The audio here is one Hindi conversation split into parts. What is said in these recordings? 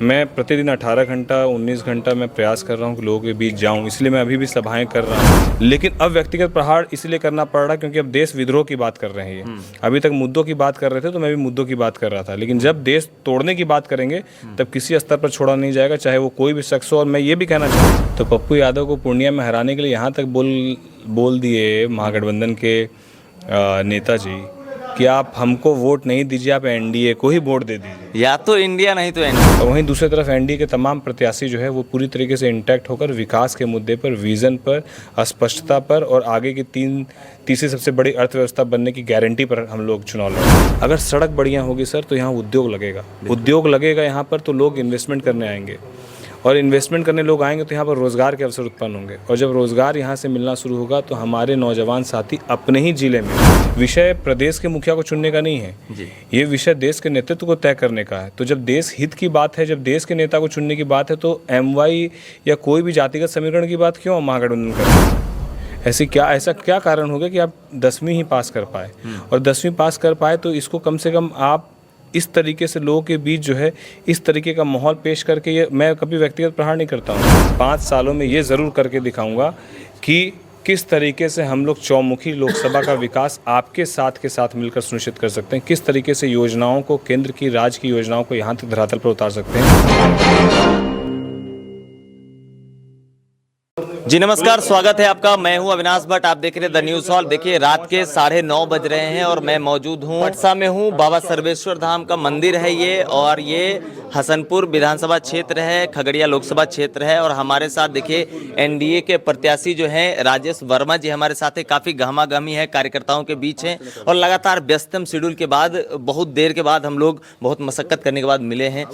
मैं प्रतिदिन 18 घंटा 19 घंटा मैं प्रयास कर रहा हूँ कि लोगों के बीच जाऊँ, इसलिए मैं अभी भी सभाएं कर रहा हूँ। लेकिन अब व्यक्तिगत प्रहार इसलिए करना पड़ रहा है क्योंकि अब देश विद्रोह की बात कर रहे हैं ये। अभी तक मुद्दों की बात कर रहे थे तो मैं भी मुद्दों की बात कर रहा था, लेकिन जब देश तोड़ने की बात करेंगे तब किसी स्तर पर छोड़ा नहीं जाएगा, चाहे वो कोई भी शख्स हो। और मैं ये भी कहना चाहूँ तो पप्पू यादव को पूर्णिया में हराने के लिए यहाँ तक बोल दिए महागठबंधन के नेताजी कि आप हमको वोट नहीं दीजिए, आप एनडीए को ही वोट दे दीजिए, या तो इंडिया नहीं तो एनडीए। और वहीं दूसरी तरफ एनडीए के तमाम प्रत्याशी जो है वो पूरी तरीके से इंटैक्ट होकर विकास के मुद्दे पर, विजन पर, अस्पष्टता पर और आगे की तीसरी सबसे बड़ी अर्थव्यवस्था बनने की गारंटी पर हम लोग चुनाव लड़ेंगे। अगर सड़क बढ़िया होगी सर तो यहाँ उद्योग लगेगा यहाँ पर, तो लोग इन्वेस्टमेंट करने आएंगे, और इन्वेस्टमेंट करने लोग आएंगे तो यहाँ पर रोज़गार के अवसर उत्पन्न होंगे, और जब रोज़गार यहाँ से मिलना शुरू होगा तो हमारे नौजवान साथी अपने ही ज़िले में, विषय प्रदेश के मुखिया को चुनने का नहीं है जी, ये विषय देश के नेतृत्व को तय करने का है। तो जब देश हित की बात है, जब देश के नेता को चुनने की बात है, तो एमवाई या कोई भी जातिगत समीकरण की बात क्यों महागठबंधन कर? ऐसा क्या कारण हो गया कि आप 10वीं ही पास कर पाए, और 10वीं पास कर पाए तो इसको कम से कम आप इस तरीके से लोगों के बीच जो है इस तरीके का माहौल पेश करके, ये मैं कभी व्यक्तिगत प्रहार नहीं करता हूँ। 5 सालों में ये ज़रूर करके दिखाऊंगा कि किस तरीके से हम लोग चौमुखी लोकसभा का विकास आपके साथ के साथ मिलकर सुनिश्चित कर सकते हैं, किस तरीके से योजनाओं को, केंद्र की, राज्य की योजनाओं को यहाँ तक धरातल पर उतार सकते हैं। जी नमस्कार, स्वागत है आपका। मैं हूं अविनाश भट्ट, आप देख रहे हैं द न्यूज़ हॉल। देखिए रात के 9:30 बज रहे हैं और मैं मौजूद हूं पटसा में हूं। बाबा सर्वेश्वर धाम का मंदिर है ये, और ये हसनपुर विधानसभा क्षेत्र है, खगड़िया लोकसभा क्षेत्र है। और हमारे साथ देखिए एनडीए के प्रत्याशी जो हैं राजेश वर्मा जी हमारे साथ है। काफ़ी गहमा गहमी है, कार्यकर्ताओं के बीच है, और लगातार व्यस्तम शेड्यूल के बाद, बहुत देर के बाद हम लोग बहुत मशक्कत करने के बाद मिले हैं।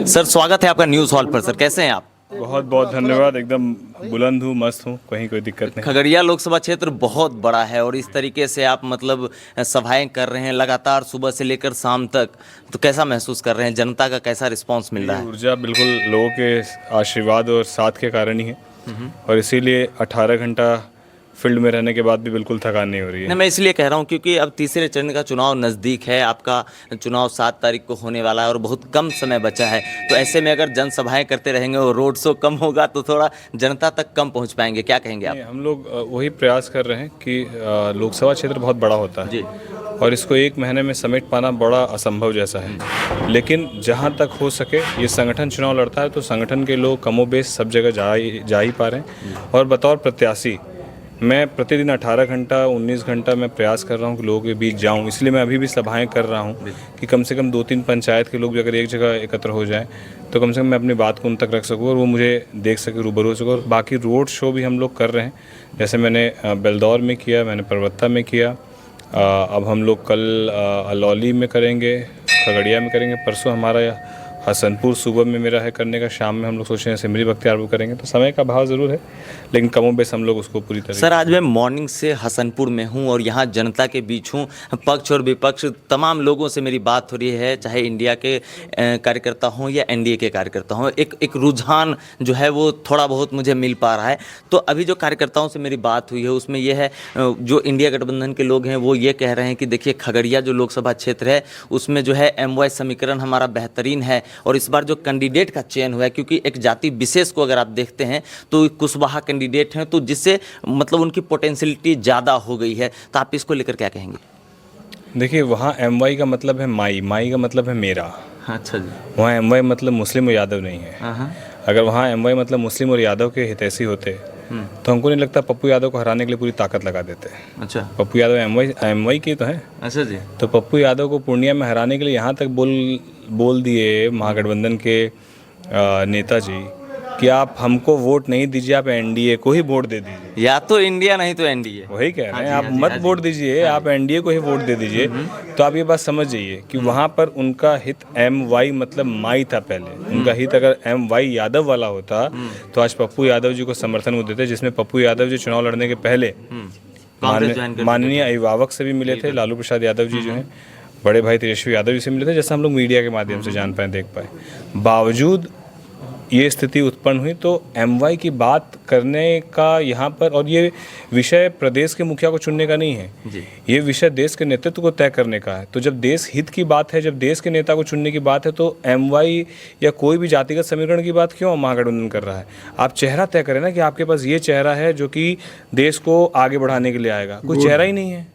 सर स्वागत है आपका न्यूज़ हॉल पर। सर कैसे हैं आप? बहुत बहुत धन्यवाद, एकदम बुलंद हूँ, मस्त हूँ, कहीं कोई दिक्कत नहीं। खगड़िया लोकसभा क्षेत्र बहुत बड़ा है और इस तरीके से आप मतलब सभाएं कर रहे हैं लगातार सुबह से लेकर शाम तक, तो कैसा महसूस कर रहे हैं? जनता का कैसा रिस्पांस मिल रहा है? ऊर्जा बिल्कुल लोगों के आशीर्वाद और साथ के कारण ही है, और इसीलिए 18 घंटा फील्ड में रहने के बाद भी बिल्कुल थकान नहीं हो रही है। नहीं, मैं इसलिए कह रहा हूँ क्योंकि अब तीसरे चरण का चुनाव नज़दीक है, आपका चुनाव 7 तारीख को होने वाला है और बहुत कम समय बचा है। तो ऐसे में अगर जनसभाएं करते रहेंगे और रोड शो कम होगा तो थोड़ा जनता तक कम पहुँच पाएंगे, क्या कहेंगे आप? हम लोग वही प्रयास कर रहे हैं कि लोकसभा क्षेत्र बहुत बड़ा होता है जी, और इसको 1 महीने में समेट पाना बड़ा असंभव जैसा है। लेकिन जहाँ तक हो सके ये संगठन चुनाव लड़ता है तो संगठन के लोग कमोबेश सब जगह जा ही पा रहे हैं। और बतौर प्रत्याशी मैं प्रतिदिन 18 घंटा 19 घंटा मैं प्रयास कर रहा हूँ कि लोगों के बीच जाऊँ, इसलिए मैं अभी भी सभाएं कर रहा हूँ कि कम से कम 2-3 पंचायत के लोग भी अगर एक जगह एकत्र हो जाएं तो कम से कम मैं अपनी बात को उन तक रख सकूँ और वो मुझे देख सके, रूबरू हो सके। और बाकी रोड शो भी हम लोग कर रहे हैं, जैसे मैंने बेलदौर में किया, मैंने परबत्ता में किया, अब हम लोग कल अलौली में करेंगे, खगड़िया में करेंगे, परसों हमारा हसनपुर सुबह में मेरा है करने का, शाम में हम लोग सोच रहे हैं सिमरी बख्तियारपुर करेंगे। तो समय का भाव ज़रूर है, लेकिन कमोबेश हम लोग उसको पूरी तरह। सर आज मैं मॉर्निंग से हसनपुर में हूं और यहां जनता के बीच हूं, पक्ष और विपक्ष तमाम लोगों से मेरी बात हो रही है, चाहे इंडिया के कार्यकर्ता हों या एनडीए के कार्यकर्ता हों। एक रुझान जो है वो थोड़ा बहुत मुझे मिल पा रहा है। तो अभी जो कार्यकर्ताओं से मेरी बात हुई है उसमें यह है, जो इंडिया गठबंधन के लोग हैं वो ये कह रहे हैं कि देखिए खगड़िया जो लोकसभा क्षेत्र है उसमें जो है एमवाई समीकरण हमारा बेहतरीन है, और इस बार जो कैंडिडेट का चयन हुआ है, क्योंकि एक जाति विशेष को अगर आप देखते हैं तो कुशवाहा कैंडिडेट हैं, तो जिससे मतलब उनकी पोटेंशियलिटी ज़्यादा हो गई है। तो आप इसको लेकर क्या कहेंगे? देखिए वहाँ एमवाई का मतलब है माई का मतलब है मेरा। अच्छा जी। वहाँ एमवाई मतलब मुस्लिम और यादव नहीं है। अगर वहाँ एमवाई मतलब मुस्लिम और यादव के हितैषी होते तो हमको नहीं लगता पप्पू यादव को हराने के लिए पूरी ताकत लगा देते। अच्छा, पप्पू यादव एमवाई के तो हैं। अच्छा जी। तो पप्पू यादव को पूर्णिया में हराने के लिए यहाँ तक बोल दिए महागठबंधन के नेताजी कि आप हमको वोट नहीं दीजिए, आप एनडीए को ही वोट दे दीजिए, या तो इंडिया नहीं तो एनडीए। वही कह रहे हैं, आप मत वोट दीजिए, आप एनडीए को ही वोट दे दीजिए। तो आप ये बात समझ जाइए कि वहाँ पर उनका हित एमवाई मतलब माई था पहले। उनका हित अगर एमवाई यादव वाला होता तो आज पप्पू यादव जी को समर्थन वो देते, जिसमें पप्पू यादव जी चुनाव लड़ने के पहले माननीय अभिभावक से भी मिले थे, लालू प्रसाद यादव जी जो हैं, बड़े भाई तेजस्वी यादव जी से मिले थे, जैसा हम लोग मीडिया के माध्यम से जान पाए, देख पाए। बावजूद ये स्थिति उत्पन्न हुई तो एमवाई की बात करने का यहाँ पर, और ये विषय प्रदेश के मुखिया को चुनने का नहीं है जी। ये विषय देश के नेतृत्व को तय करने का है। तो जब देश हित की बात है, जब देश के नेता को चुनने की बात है, तो एमवाई या कोई भी जातिगत समीकरण की बात क्यों महागठबंधन कर रहा है? आप चेहरा तय करें ना कि आपके पास ये चेहरा है जो कि देश को आगे बढ़ाने के लिए आएगा। कोई चेहरा ही नहीं है।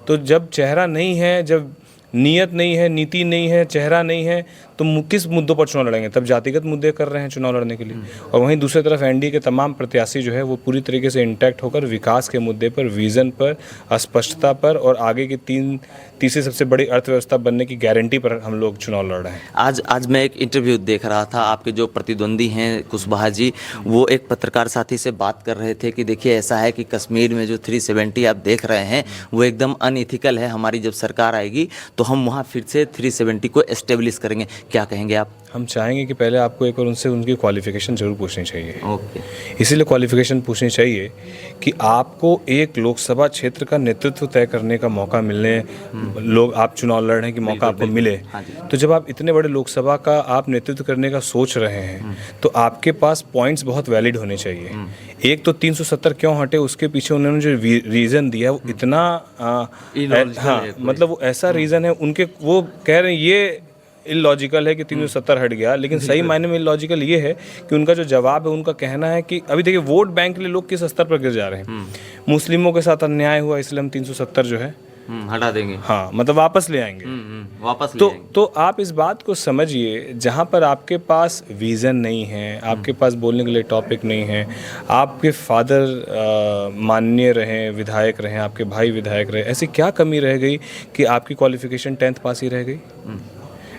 तो जब चेहरा नहीं है, जब नीयत नहीं है, नीति नहीं है, चेहरा नहीं है, तो किस मुद्दों पर चुनाव लड़ेंगे? तब जातिगत मुद्दे कर रहे हैं चुनाव लड़ने के लिए। और वहीं दूसरी तरफ एनडीए के तमाम प्रत्याशी जो है वो पूरी तरीके से इंटैक्ट होकर विकास के मुद्दे पर, विजन पर, स्पष्टता पर और आगे की तीसरी सबसे बड़ी अर्थव्यवस्था बनने की गारंटी पर हम लोग चुनाव लड़ रहे हैं। आज मैं एक इंटरव्यू देख रहा था, आपके जो प्रतिद्वंदी हैं कुशवाहा जी, वो एक पत्रकार साथी से बात कर रहे थे कि देखिए ऐसा है कि कश्मीर में जो 370 आप देख रहे हैं वो एकदम अनइथिकल है, हमारी जब सरकार आएगी तो हम वहाँ फिर से 370 को एस्टेब्लिश करेंगे। क्या कहेंगे आप? हम चाहेंगे कि पहले आपको एक बार उनसे उनकी क्वालिफिकेशन जरूर पूछनी चाहिए। ओके। इसीलिए क्वालिफिकेशन पूछनी चाहिए कि आपको एक लोकसभा क्षेत्र का नेतृत्व तय करने का मौका मिलने, लोग आप चुनाव लड़ रहे हैं कि मौका आपको मिले। तो जब आप इतने बड़े लोकसभा का आप नेतृत्व करने का सोच रहे हैं तो आपके पास पॉइंट्स बहुत वैलिड होने चाहिए। एक तो 370 क्यों हटे, उसके पीछे उन्होंने जो रीज़न दिया वो इतना हाँ, मतलब वो ऐसा रीज़न है उनके, वो कह रहे हैं ये इलॉजिकल है कि 370 हट गया, लेकिन सही मायने में इलॉजिकल ये है कि उनका जो जवाब है, उनका कहना है कि अभी देखिए वोट बैंक के लिए लोग किस स्तर पर गिर जा रहे हैं। मुस्लिमों के साथ अन्याय हुआ इसलिए हम 370 जो है हटा देंगे। हाँ, मतलब वापस ले आएंगे। वापस ले आएंगे। तो आप इस बात को समझिए, जहाँ पर आपके पास विज़न नहीं है, आपके पास बोलने के लिए टॉपिक नहीं है, आपके फादर माननीय रहे, विधायक रहे, आपके भाई विधायक रहे, ऐसी क्या कमी रह गई कि आपकी क्वालिफिकेशन 10th पास ही रह गई?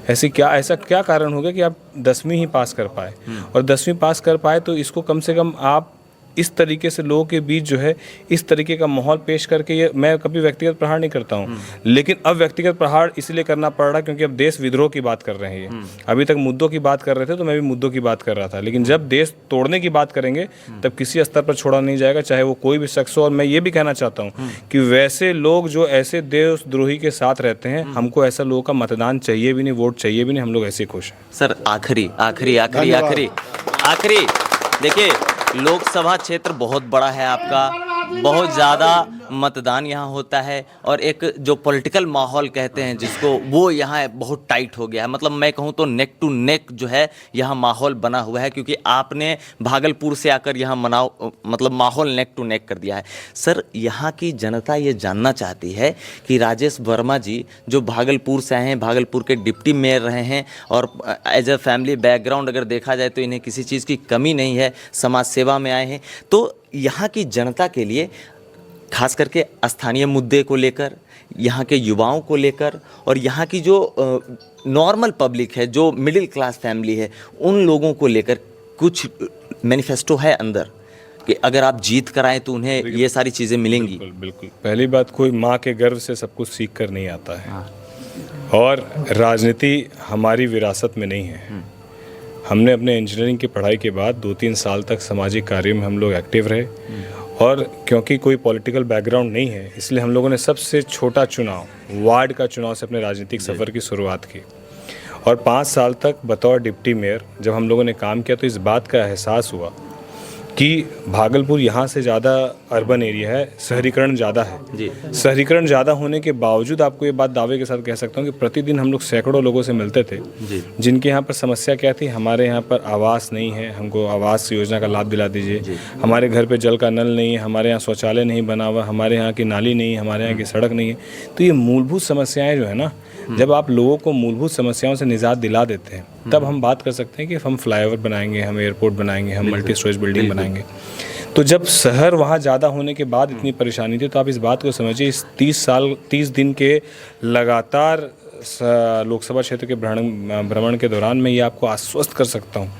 ऐसा क्या कारण हो गया कि आप 10वीं ही पास कर पाए? और 10वीं पास कर पाए तो इसको कम से कम आप इस तरीके से लोगों के बीच जो है इस तरीके का माहौल पेश करके, ये मैं कभी व्यक्तिगत प्रहार नहीं करता हूँ, लेकिन अब व्यक्तिगत प्रहार इसलिए करना पड़ रहा क्योंकि अब देश विद्रोह की बात कर रहे हैं। ये अभी तक मुद्दों की बात कर रहे थे तो मैं भी मुद्दों की बात कर रहा था, लेकिन जब देश तोड़ने की बात करेंगे तब किसी स्तर पर छोड़ा नहीं जाएगा, चाहे वो कोई भी शख्स हो। और मैं ये भी कहना चाहता हूँ कि वैसे लोग जो ऐसे देशद्रोही के साथ रहते हैं, हमको ऐसा लोगों का मतदान चाहिए भी नहीं, वोट चाहिए भी नहीं, हम लोग ऐसे खुश हैं। सर आखिरी देखिए, लोकसभा क्षेत्र बहुत बड़ा है आपका, बहुत ज़्यादा मतदान यहाँ होता है और एक जो पॉलिटिकल माहौल कहते हैं जिसको, वो यहाँ बहुत टाइट हो गया है। मतलब मैं कहूँ तो नेक टू नेक जो है यहाँ माहौल बना हुआ है, क्योंकि आपने भागलपुर से आकर यहाँ मतलब माहौल नेक टू नेक कर दिया है। सर, यहाँ की जनता ये जानना चाहती है कि राजेश वर्मा जी जो भागलपुर से आए हैं, भागलपुर के डिप्टी मेयर रहे हैं और एज अ फैमिली बैकग्राउंड अगर देखा जाए तो इन्हें किसी चीज़ की कमी नहीं है, समाज सेवा में आए हैं, तो यहाँ की जनता के लिए खास करके स्थानीय मुद्दे को लेकर, यहाँ के युवाओं को लेकर और यहाँ की जो नॉर्मल पब्लिक है, जो मिडिल क्लास फैमिली है, उन लोगों को लेकर कुछ मैनिफेस्टो है अंदर कि अगर आप जीत कर आए तो उन्हें ये सारी चीज़ें मिलेंगी? बिल्कुल बिल्कुल। पहली बात, कोई माँ के गर्भ से सब कुछ सीख कर नहीं आता है। और राजनीति हमारी विरासत में नहीं है। हमने अपने इंजीनियरिंग की पढ़ाई के बाद 2-3 साल तक सामाजिक कार्य में हम लोग एक्टिव रहे, और क्योंकि कोई पॉलिटिकल बैकग्राउंड नहीं है इसलिए हम लोगों ने सबसे छोटा चुनाव, वार्ड का चुनाव से अपने राजनीतिक सफ़र की शुरुआत की। और 5 साल तक बतौर डिप्टी मेयर जब हम लोगों ने काम किया तो इस बात का एहसास हुआ कि भागलपुर यहाँ से ज़्यादा अर्बन एरिया है, शहरीकरण ज़्यादा है जी। शहरीकरण ज़्यादा होने के बावजूद आपको ये बात दावे के साथ कह सकता हूँ कि प्रतिदिन हम लोग सैकड़ों लोगों से मिलते थे जी। जिनके यहाँ पर समस्या क्या थी, हमारे यहाँ पर आवास नहीं है, हमको आवास योजना का लाभ दिला दीजिए, हमारे घर पे जल का नल नहीं है, हमारे यहाँ शौचालय नहीं बना हुआ, हमारे यहाँ की नाली नहीं है, हमारे यहाँ की सड़क नहीं है। तो ये मूलभूत समस्याएँ जो है ना, जब आप लोगों को मूलभूत समस्याओं से निजात दिला देते हैं तब हम बात कर सकते हैं कि हम फ्लाईओवर बनाएंगे, हम एयरपोर्ट बनाएंगे, हम मल्टी स्टोरेज बिल्डिंग बनाएंगे। तो जब शहर वहाँ ज़्यादा होने के बाद इतनी परेशानी थी, तो आप इस बात को समझिए, इस 30 दिन के लगातार लोकसभा क्षेत्र के भ्रमण के दौरान मैं ये आपको आश्वस्त कर सकता हूँ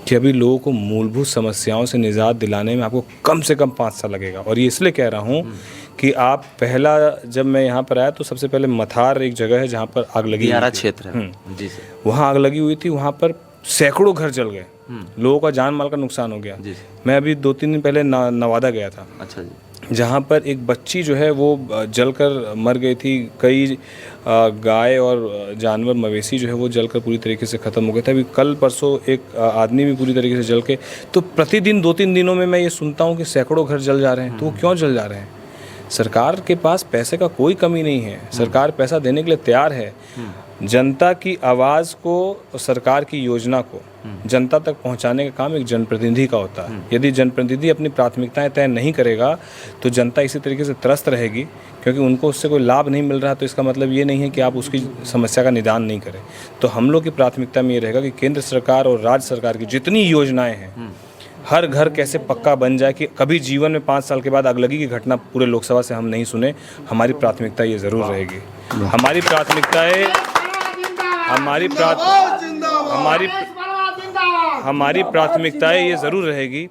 कि अभी लोगों को मूलभूत समस्याओं से निजात दिलाने में आपको कम से कम 5 साल लगेगा। और ये इसलिए कह रहा हूँ कि आप पहला, जब मैं यहाँ पर आया तो सबसे पहले मथार एक जगह है जहाँ पर आग लगी, दियारा क्षेत्र है जी सर, वहाँ आग लगी हुई थी, वहाँ पर सैकड़ों घर जल गए, लोगों का जान माल का नुकसान हो गया। मैं अभी 2-3 दिन पहले नवादा गया था। अच्छा जी। जहाँ पर एक बच्ची जो है वो जलकर मर गई थी। कई गाय और जानवर मवेशी जो है वो जलकर पूरी तरीके से ख़त्म हो गए थे। अभी कल परसों एक आदमी भी पूरी तरीके से जल के, तो प्रतिदिन 2-3 दिनों में मैं ये सुनता हूँ कि सैकड़ों घर जल जा रहे हैं। तो वो क्यों जल जा रहे हैं? सरकार के पास पैसे का कोई कमी नहीं है, सरकार पैसा देने के लिए तैयार है। जनता की आवाज़ को, सरकार की योजना को जनता तक पहुंचाने का काम एक जनप्रतिनिधि का होता है। यदि जनप्रतिनिधि अपनी प्राथमिकताएं तय नहीं करेगा तो जनता इसी तरीके से त्रस्त रहेगी, क्योंकि उनको उससे कोई लाभ नहीं मिल रहा। तो इसका मतलब ये नहीं है कि आप उसकी समस्या का निदान नहीं करें। तो हम लोग की प्राथमिकता में ये रहेगा कि केंद्र सरकार और राज्य सरकार की जितनी योजनाएँ हैं, हर घर कैसे पक्का बन जाए कि कभी जीवन में 5 साल के बाद आगलगी की घटना पूरे लोकसभा से हम नहीं सुने। हमारी प्राथमिकता ये ज़रूर रहेगी। हमारी प्राथमिकताएं हमारी प्राथमिकताएं ये ज़रूर रहेगी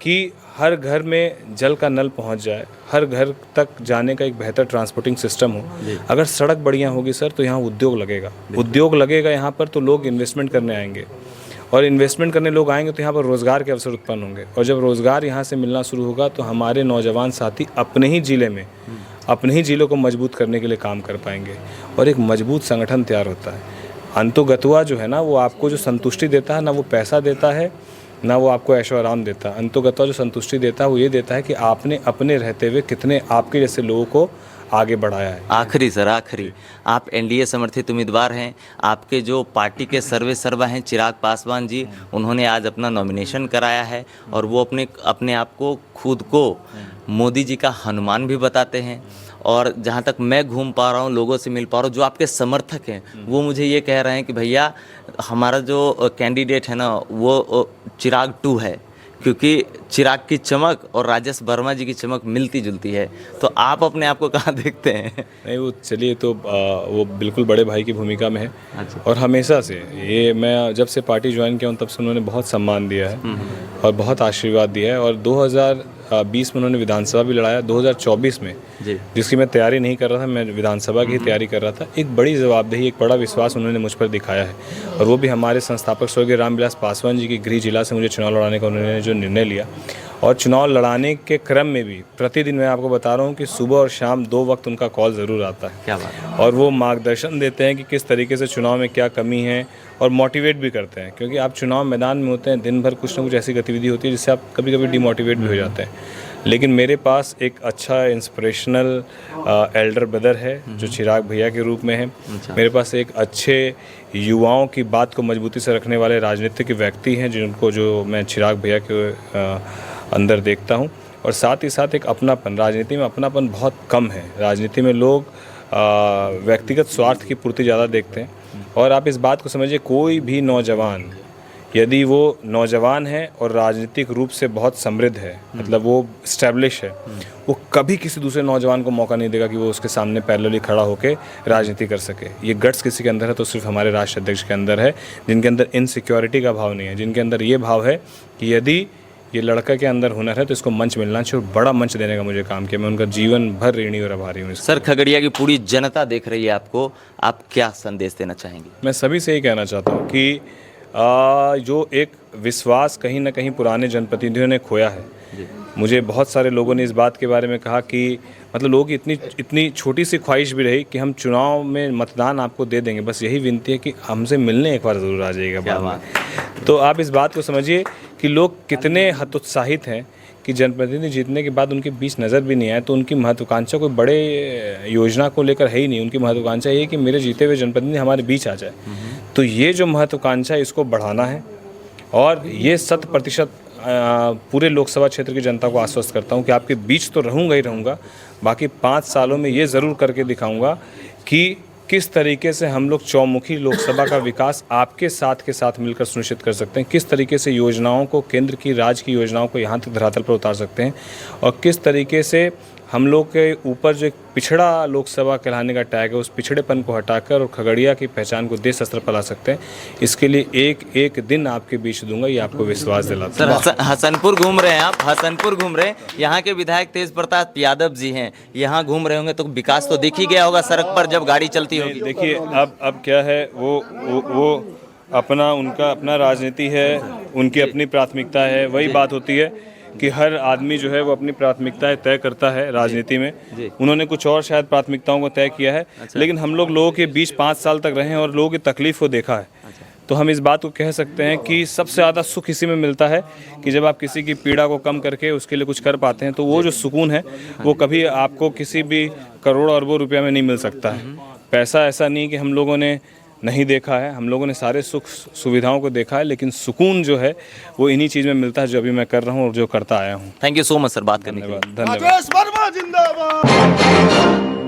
कि हर घर में जल का नल पहुंच जाए, हर घर तक जाने का एक बेहतर ट्रांसपोर्टिंग सिस्टम हो। अगर सड़क बढ़िया होगी सर तो यहाँ उद्योग लगेगा यहाँ पर, तो लोग इन्वेस्टमेंट करने आएंगे, और इन्वेस्टमेंट करने लोग आएंगे तो यहाँ पर रोज़गार के अवसर उत्पन्न होंगे। और जब रोज़गार यहाँ से मिलना शुरू होगा तो हमारे नौजवान साथी अपने ही ज़िलों को मजबूत करने के लिए काम कर पाएंगे, और एक मजबूत संगठन तैयार होता है। अंतोगत्वा जो है ना, वो आपको जो संतुष्टि देता है, ना वो पैसा देता है, ना वो आपको ऐशो आराम देता है। अंतोगत्वा जो संतुष्टि देता है वो ये देता है कि आपने अपने रहते हुए कितने आपके जैसे लोगों को आगे बढ़ाया है। आखिरी आप एनडीए समर्थित उम्मीदवार हैं। आपके जो पार्टी के सर्वे सर्वा हैं चिराग पासवान जी, उन्होंने आज अपना नॉमिनेशन कराया है, और वो अपने आप को खुद को मोदी जी का हनुमान भी बताते हैं। और जहाँ तक मैं घूम पा रहा हूँ, लोगों से मिल पा रहा हूँ, जो आपके समर्थक हैं वो मुझे ये कह रहे हैं कि भैया हमारा जो कैंडिडेट है ना वो चिराग 2 है, क्योंकि चिराग की चमक और राजेश वर्मा जी की चमक मिलती जुलती है। तो आप अपने आप को कहाँ देखते हैं? नहीं, वो चलिए, तो वो बिल्कुल बड़े भाई की भूमिका में है। और हमेशा से ये, मैं जब से पार्टी ज्वाइन किया हूँ तब से उन्होंने बहुत सम्मान दिया है और बहुत आशीर्वाद दिया है। और 2020 में उन्होंने विधानसभा भी लड़ाया। 2024 में जिसकी मैं तैयारी नहीं कर रहा था, मैं विधानसभा की ही तैयारी कर रहा था, एक बड़ी जवाबदेही, एक बड़ा विश्वास उन्होंने मुझ पर दिखाया है। और वो भी हमारे संस्थापक स्वर्गीय रामविलास पासवान जी की गृह जिला से मुझे चुनाव लड़ाने का उन्होंने जो निर्णय लिया, और चुनाव लड़ाने के क्रम में भी प्रतिदिन मैं आपको बता रहा हूँ कि सुबह और शाम 2 वक्त उनका कॉल ज़रूर आता है। क्या बात है। और वो मार्गदर्शन देते हैं कि किस तरीके से चुनाव में क्या कमी है, और मोटिवेट भी करते हैं, क्योंकि आप चुनाव मैदान में होते हैं, दिन भर कुछ ना कुछ ऐसी गतिविधि होती है जिससे आप कभी कभी डिमोटिवेट भी हो जाते हैं। लेकिन मेरे पास एक अच्छा इंस्पिरेशनल एल्डर ब्रदर है जो चिराग भैया के रूप में है। मेरे पास एक अच्छे युवाओं की बात को मजबूती से रखने वाले राजनीतिक व्यक्ति हैं जिनको जो मैं चिराग भैया के अंदर देखता हूं। और साथ ही साथ एक अपनापन, राजनीति में अपनापन बहुत कम है। राजनीति में लोग व्यक्तिगत स्वार्थ की पूर्ति ज़्यादा देखते हैं। और आप इस बात को समझिए, कोई भी नौजवान यदि वो नौजवान है और राजनीतिक रूप से बहुत समृद्ध है, मतलब वो स्टैब्लिश है, वो कभी किसी दूसरे नौजवान को मौका नहीं देगा कि वो उसके सामने पैरेलली खड़ा होकर राजनीति कर सके। ये गट्स किसी के अंदर है तो सिर्फ हमारे राष्ट्रीय अध्यक्ष के अंदर है, जिनके अंदर इनसिक्योरिटी का भाव नहीं है, जिनके अंदर ये भाव है कि यदि ये लड़का के अंदर हुनर है तो इसको मंच मिलना चाहिए। और बड़ा मंच देने का मुझे काम किया, मैं उनका जीवन भर ऋणी और आभारी हूँ। सर, खगड़िया की पूरी जनता देख रही है आपको, आप क्या संदेश देना चाहेंगे? मैं सभी से यही कहना चाहता हूँ कि जो एक विश्वास कहीं ना कहीं पुराने जनप्रतिनिधियों ने खोया है। मुझे बहुत सारे लोगों ने इस बात के बारे में कहा कि मतलब लोगों की इतनी छोटी सी ख्वाहिश भी रही कि हम चुनाव में मतदान आपको दे देंगे, बस यही विनती है कि हमसे मिलने एक बार ज़रूर आ जाइएगा बाद में। तो आप इस बात को समझिए कि लोग कितने हतोत्साहित हैं कि जनप्रतिनिधि जीतने के बाद उनके बीच नज़र भी नहीं आए। तो उनकी महत्वाकांक्षा कोई बड़े योजना को लेकर है ही नहीं। उनकी महत्वाकांक्षा ये है कि मेरे जीते हुए जनप्रतिनिधि हमारे बीच आ जाए। तो ये जो महत्वाकांक्षा है इसको बढ़ाना है, और ये 100% पूरे लोकसभा क्षेत्र की जनता को आश्वस्त करता हूँ कि आपके बीच तो रहूँगा ही रहूँगा, बाकी 5 सालों में ये ज़रूर करके दिखाऊँगा कि किस तरीके से हम लोग चौमुखी लोकसभा का विकास आपके साथ के साथ मिलकर सुनिश्चित कर सकते हैं, किस तरीके से योजनाओं को, केंद्र की राज्य की योजनाओं को यहाँ तक धरातल पर उतार सकते हैं, और किस तरीके से हम लोग के ऊपर जो एक पिछड़ा लोकसभा कहलाने का टैग है उस पिछड़ेपन को हटाकर और खगड़िया की पहचान को देश स्तर पर ला सकते हैं। इसके लिए एक दिन आपके बीच दूंगा, ये आपको विश्वास दिलाता है। सर, हसनपुर घूम रहे हैं आप, हसनपुर घूम रहे हैं, यहाँ के विधायक तेज प्रताप यादव जी हैं, यहाँ घूम रहे होंगे तो विकास तो दिख ही गया होगा सड़क पर जब गाड़ी चलती होगी। देखिए अब क्या है, वो उनका अपना राजनीति है, उनकी अपनी प्राथमिकता है। वही बात होती है कि हर आदमी जो है वो अपनी प्राथमिकताएं तय करता है राजनीति में। जी। उन्होंने कुछ और शायद प्राथमिकताओं को तय किया है, लेकिन हम लोगों के बीच 5 साल तक रहे हैं और लोगों की तकलीफ को देखा है। तो हम इस बात को कह सकते हैं कि सबसे ज़्यादा सुख इसी में मिलता है कि जब आप किसी की पीड़ा को कम करके उसके लिए कुछ कर पाते हैं, तो वो जो सुकून है वो कभी आपको किसी भी करोड़ों अरबों रुपया में नहीं मिल सकता है। पैसा ऐसा नहीं कि हम लोगों ने नहीं देखा है, हम लोगों ने सारे सुख सुविधाओं को देखा है, लेकिन सुकून जो है वो इन्हीं चीज़ में मिलता है जो अभी मैं कर रहा हूँ और जो करता आया हूँ। Thank you so much sir बात करने के लिए। धन्यवाद। राजेश वर्मा जिंदाबाद।